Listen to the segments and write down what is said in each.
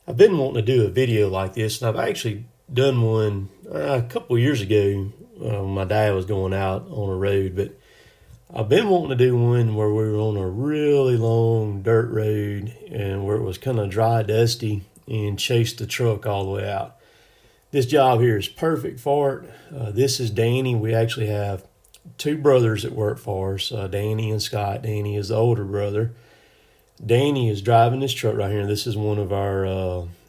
I've been wanting to do a video like this, and I've actually done one a couple of years ago. When my dad was going out on a road, but I've been wanting to do one where we were on a really long dirt road and where it was kind of dry, dusty, and chase the truck all the way out. This job here is perfect for it. This is Danny. We actually have two brothers that work for us, Danny and Scott. Danny is the older brother. Danny is driving this truck right here. This is one of our,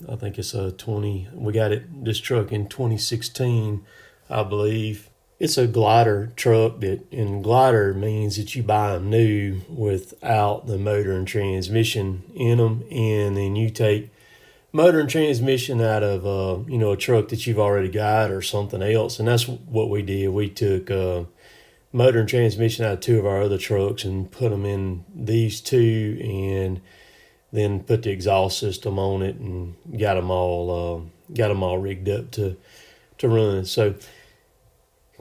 I think it's a 20, we got this truck in 2016, I believe. It's a glider truck and glider means that you buy them new without the motor and transmission in them. And then you take motor and transmission out of, a truck that you've already got or something else. And that's what we did. We took, motor and transmission out of two of our other trucks and put them in these two, and then put the exhaust system on it and got them all rigged up to run. So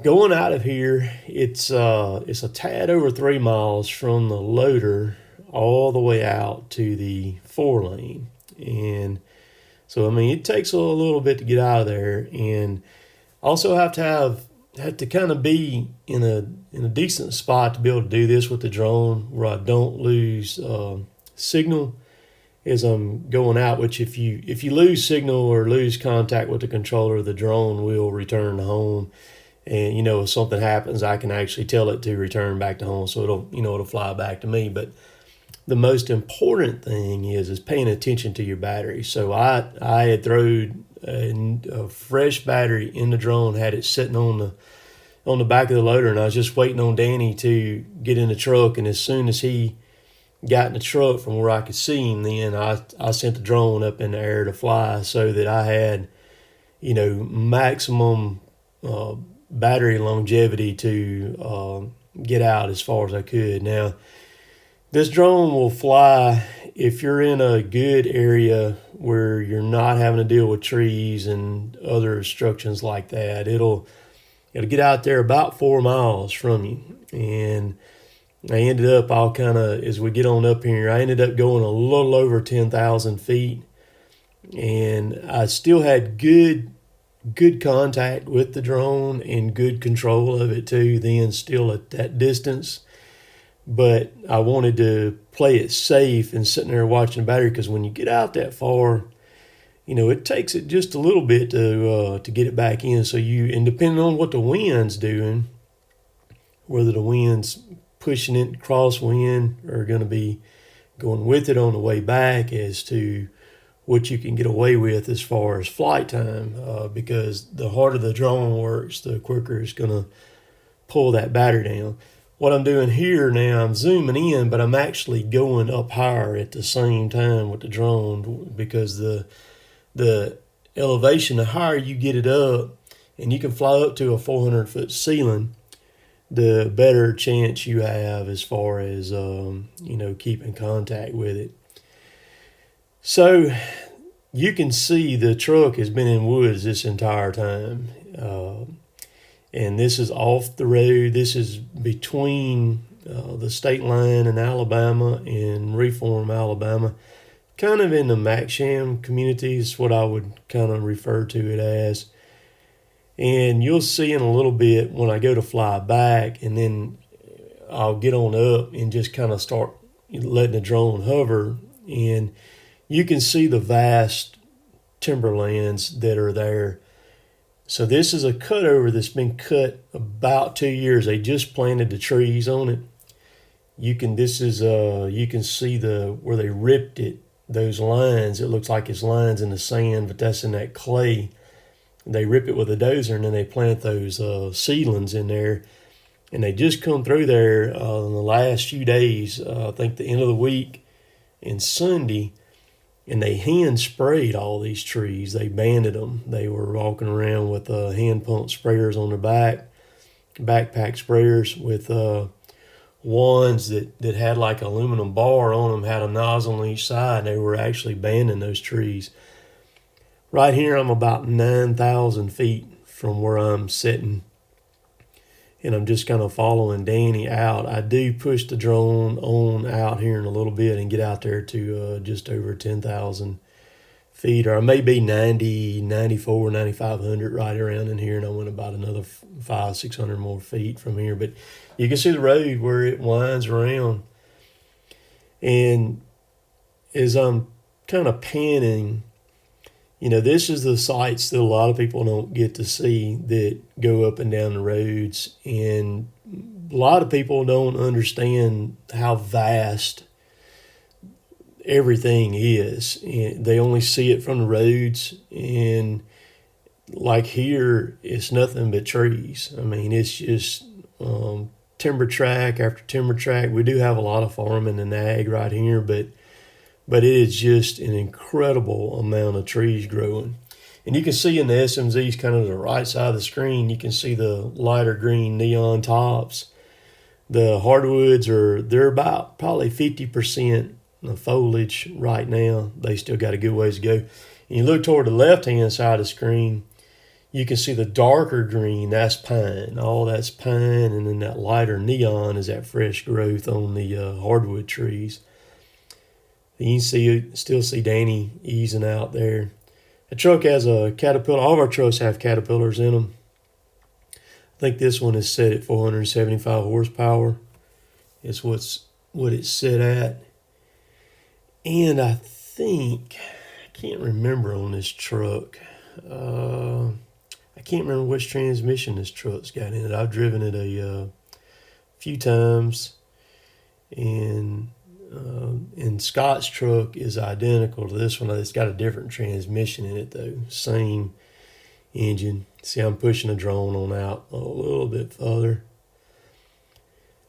going out of here, it's a tad over 3 miles from the loader all the way out to the 4-lane. And so it takes a little bit to get out of there, and also have to kind of be in a decent spot to be able to do this with the drone where I don't lose signal as I'm going out, which if you lose signal or lose contact with the controller, the drone will return to home. And if something happens, I can actually tell it to return back to home, so it'll fly back to me. But the most important thing is paying attention to your battery. So I had thrown a fresh battery in the drone, had it sitting on the back of the loader, and I was just waiting on Danny to get in the truck. And as soon as he got in the truck from where I could see him, then I sent the drone up in the air to fly, so that I had maximum battery longevity to get out as far as I could. Now, this drone will fly if you're in a good area where you're not having to deal with trees and other obstructions like that. It'll get out there about 4 miles from you. And I ended up, as we get on up here, I ended up going a little over 10,000 feet. And I still had good contact with the drone and good control of it too, then still at that distance. But I wanted to play it safe and sitting there watching the battery, because when you get out that far, it takes it just a little bit to get it back in. So and depending on what the wind's doing, whether the wind's pushing it crosswind or going to be going with it on the way back, as to what you can get away with as far as flight time, because the harder the drone works, the quicker it's going to pull that battery down. What I'm doing here now, I'm zooming in, but I'm actually going up higher at the same time with the drone, because the elevation, the higher you get it up, and you can fly up to a 400-foot ceiling, the better chance you have as far as keeping contact with it. So you can see the truck has been in woods this entire time. And this is off the road. This is between the state line in Alabama and Reform, Alabama. Kind of in the Maxham community is what I would kind of refer to it as. And you'll see in a little bit when I go to fly back, and then I'll get on up and just kind of start letting the drone hover. And you can see the vast timberlands that are there. So this is a cutover that's been cut about 2 years. They just planted the trees on it. You can see where they ripped it, those lines. It looks like it's lines in the sand, but that's in that clay. They rip it with a dozer, and then they plant those seedlings in there. And they just come through there in the last few days, I think the end of the week and Sunday, and they hand sprayed all these trees. They banded them. They were walking around with hand pump sprayers on their backpack sprayers with wands that had like aluminum bar on them, had a nozzle on each side. They were actually banding those trees. Right here, I'm about 9,000 feet from where I'm sitting, and I'm just kind of following Danny out. I do push the drone on out here in a little bit and get out there to just over 10,000 feet, or I may be 90, 94, 9,500 right around in here, and I went about another 500, 600 more feet from here. But you can see the road where it winds around. And as I'm kind of panning, this is the sights that a lot of people don't get to see that go up and down the roads. And a lot of people don't understand how vast everything is. And they only see it from the roads. And like here, it's nothing but trees. I mean, it's just timber track after timber track. We do have a lot of farming and ag right here, but it is just an incredible amount of trees growing. And you can see in the SMZs, kind of the right side of the screen, you can see the lighter green neon tops. The hardwoods they're about probably 50% of foliage right now. They still got a good ways to go. And you look toward the left-hand side of the screen, you can see the darker green, that's pine. All that's pine, and then that lighter neon is that fresh growth on the hardwood trees. You can still see Danny easing out there. The truck has a Caterpillar. All of our trucks have Caterpillars in them. I think this one is set at 475 horsepower. It's what it's set at. And I can't remember on this truck. I can't remember which transmission this truck's got in it. I've driven it a few times, and Scott's truck is identical to this one. It's got a different transmission in it though. Same engine. See, I'm pushing the drone on out a little bit further.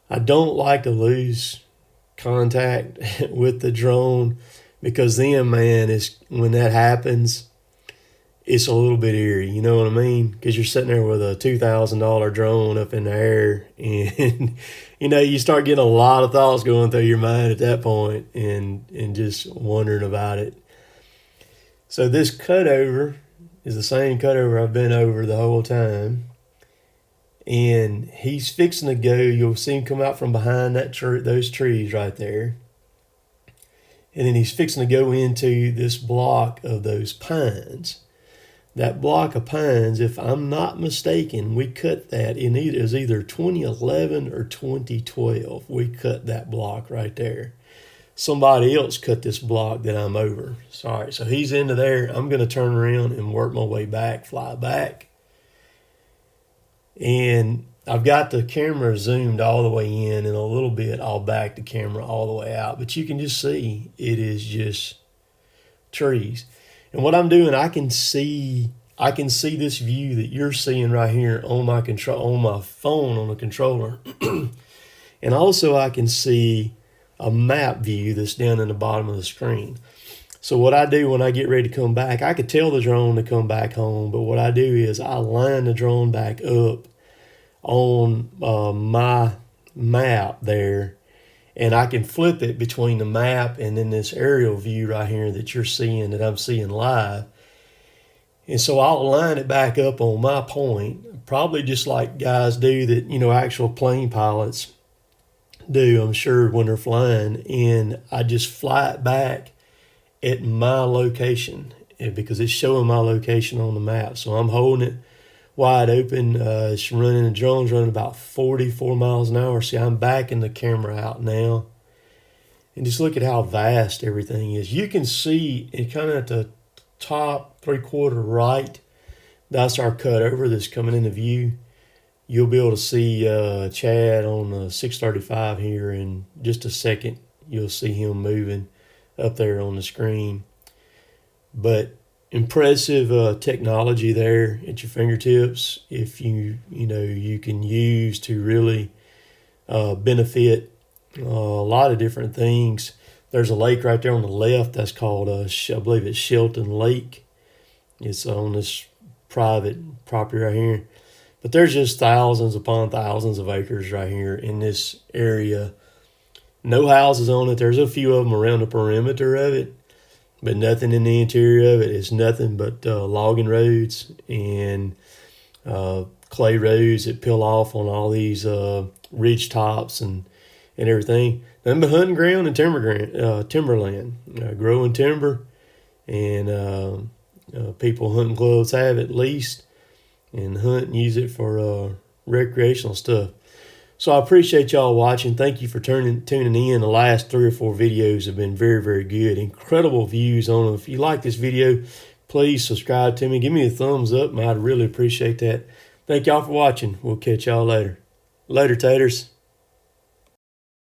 I don't like to lose contact with the drone, because then, man, when that happens, it's a little bit eerie. You know what I mean? Because you're sitting there with a $2,000 drone up in the air, and you start getting a lot of thoughts going through your mind at that point, and just wondering about it. So this cutover is the same cutover I've been over the whole time, and he's fixing to go. You'll see him come out from behind those trees right there, and then he's fixing to go into this block of those pines. That block of pines, if I'm not mistaken, we cut that it was either 2011 or 2012. We cut that block right there. Somebody else cut this block that I'm over. Sorry, so he's into there. I'm going to turn around and work my way back, fly back. And I've got the camera zoomed all the way in, and a little bit I'll back the camera all the way out. But you can just see it is just trees. And what I'm doing, I can see this view that you're seeing right here on my phone on the controller. And also I can see a map view that's down in the bottom of the screen. So what I do when I get ready to come back, I could tell the drone to come back home, but what I do is I line the drone back up on my map there, and I can flip it between the map and then this aerial view right here that you're seeing, that I'm seeing live. And so I'll line it back up on my point, probably just like guys do that, actual plane pilots do, I'm sure, when they're flying. And I just fly it back at my location, because it's showing my location on the map. So I'm holding it wide open. The drone's running about 44 miles an hour. See, I'm backing the camera out now. And just look at how vast everything is. You can see it kind of at the top 3/4 right. That's our cutover that's coming into view. You'll be able to see Chad on the 635 here in just a second. You'll see him moving up there on the screen. But impressive technology there at your fingertips, if you can use to really benefit a lot of different things. There's a lake right there on the left that's called I believe it's Shelton Lake. It's on this private property right here, but there's just thousands upon thousands of acres right here in this area. No houses on it. There's a few of them around the perimeter of it, but nothing in the interior of it. It's nothing but logging roads and clay roads that peel off on all these ridge tops and everything. Nothing but hunting ground and timberland, growing timber and people hunting clubs have at least, and hunt and use it for recreational stuff. So I appreciate y'all watching. Thank you for tuning in. The last 3 or 4 videos have been very, very good. Incredible views on them. If you like this video, please subscribe to me. Give me a thumbs up, and I'd really appreciate that. Thank y'all for watching. We'll catch y'all later. Later, taters.